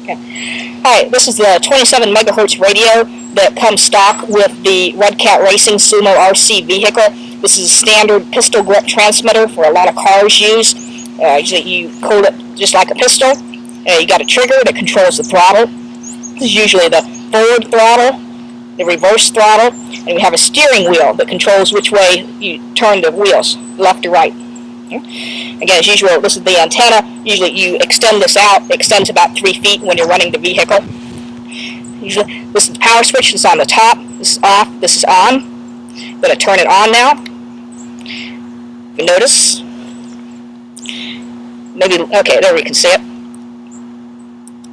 Alright, this is the 27 megahertz radio that comes stock with the Redcat Racing Sumo RC vehicle. This is a standard pistol grip transmitter for a lot of cars use. Usually you hold it just like a pistol. You got a trigger that controls the throttle. This is usually the forward throttle, the reverse throttle, and we have a steering wheel that controls which way you turn the wheels, left or right. Again, as usual, this is the antenna. Usually you extend this out. It extends about 3 feet when you're running the vehicle. Usually, this is the power switch. It's on the top. This is off. This is on. I'm going to turn it on now. You notice? Maybe, okay, there we can see it.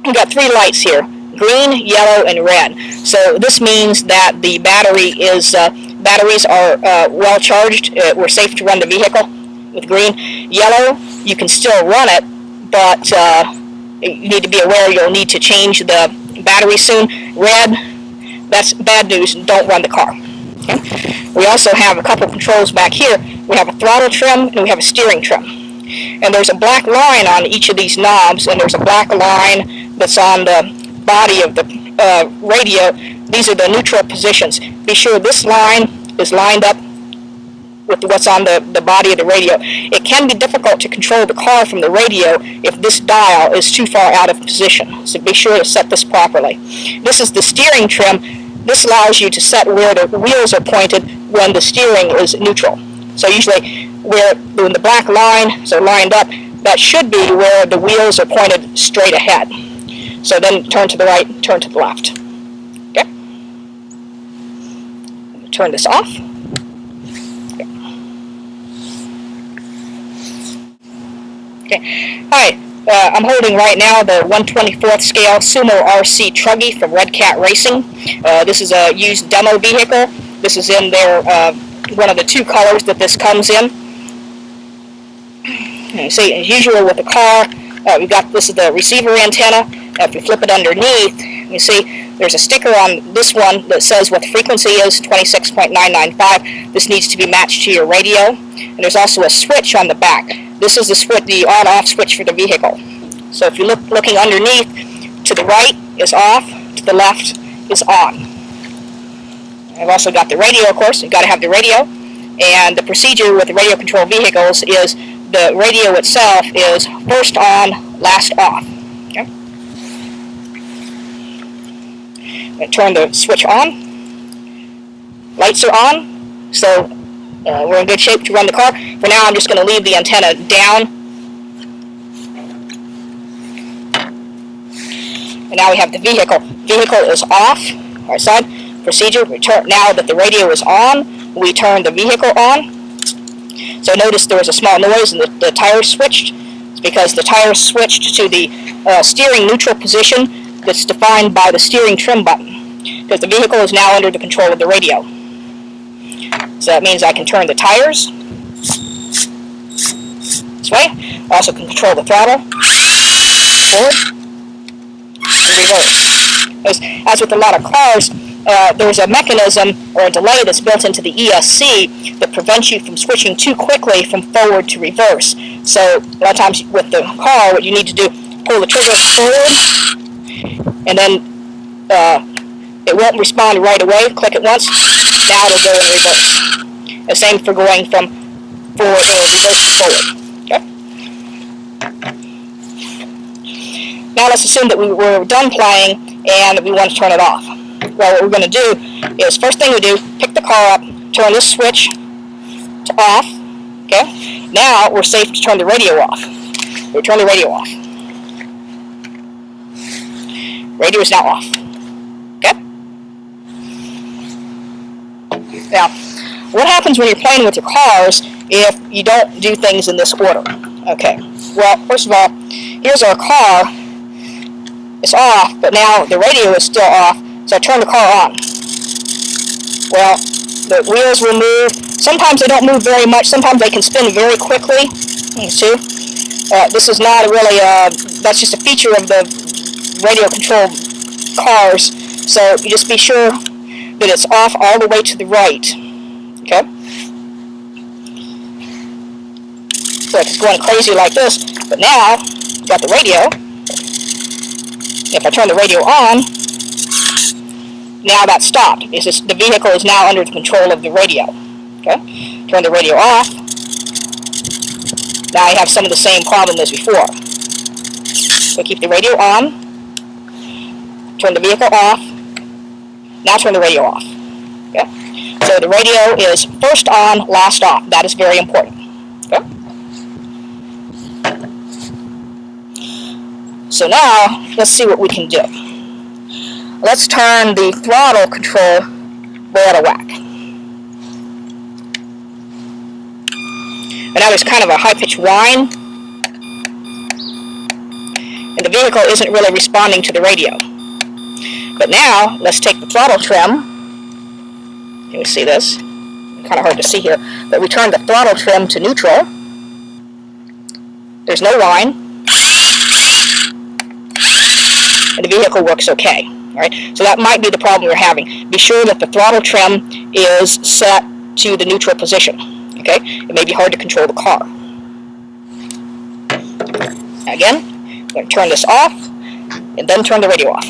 We've got 3 lights here. Green, yellow, and red. So this means that the batteries are well charged. We're safe to run the vehicle. With green. Yellow, you can still run it, but you need to be aware you'll need to change the battery soon. Red, that's bad news. Don't run the car. Okay? We also have a couple controls back here. We have a throttle trim and we have a steering trim. And there's a black line on each of these knobs, and there's a black line that's on the body of the radio. These are the neutral positions. Be sure this line is lined up with what's on the body of the radio. It can be difficult to control the car from the radio if this dial is too far out of position, so be sure to set this properly. This is the steering trim. This allows you to set where the wheels are pointed when the steering is neutral. So usually when the black lines are lined up, that should be where the wheels are pointed straight ahead. So then turn to the right, turn to the left. Okay? Turn this off. Okay. Alright, I'm holding right now the 1/24th scale Sumo RC Truggy from Redcat Racing. This is a used demo vehicle. This is in their one of the 2 colors that this comes in. You see, as usual with the car, we've got this is the receiver antenna. If you flip it underneath, you see there's a sticker on this one that says what the frequency is, 26.995. This needs to be matched to your radio. And there's also a switch on the back. This is the on-off switch for the vehicle. So if you're looking underneath, to the right is off, to the left is on. I've also got the radio, of course. You've got to have the radio. And the procedure with the radio control vehicles is the radio itself is first on, last off. Okay? I'm going to turn the switch on. Lights are on. So we're in good shape to run the car. For now, I'm just going to leave the antenna down. And now we have the vehicle. Vehicle is off. Right side. Procedure. Now that the radio is on, we turn the vehicle on. So notice there was a small noise and the tires switched. It's because the tires switched to the steering neutral position that's defined by the steering trim button. Because the vehicle is now under the control of the radio. So that means I can turn the tires this way. I also can control the throttle, forward, and reverse. As with a lot of cars, there's a mechanism or a delay that's built into the ESC that prevents you from switching too quickly from forward to reverse. So a lot of times with the car, what you need to do, pull the trigger forward, and then it won't respond right away. Click it once. Now it'll go in reverse. The same for going from forward or reverse to forward. Okay? Now let's assume that we were done playing and we want to turn it off. Well, what we're going to do is, first thing we do, pick the car up, turn this switch to off. Okay? Now we're safe to turn the radio off. We turn the radio off. Radio is now off. Okay? Now, what happens when you're playing with your cars if you don't do things in this order? Okay, well, first of all, here's our car. It's off, but now the radio is still off, so I turn the car on. Well, the wheels will move. Sometimes they don't move very much. Sometimes they can spin very quickly. You see? This is not really, that's just a feature of the radio controlled cars, so you just be sure that it's off all the way to the right. Okay? So it's going crazy like this, but now, you've got the radio. If I turn the radio on, now that's stopped. The vehicle is now under the control of the radio. Okay? Turn the radio off. Now I have some of the same problem as before. So keep the radio on. Turn the vehicle off. Now turn the radio off. Okay? So the radio is first on, last off. That is very important. Okay? So now, let's see what we can do. Let's turn the throttle control way out of whack. And now there's kind of a high-pitched whine, and the vehicle isn't really responding to the radio. But now, let's take the throttle trim. Can we see this? Kind of hard to see here, but we turn the throttle trim to neutral. There's no whine, and the vehicle works okay. All right? So that might be the problem you're having. Be sure that the throttle trim is set to the neutral position. Okay? It may be hard to control the car. Again, I'm going to turn this off, and then turn the radio off.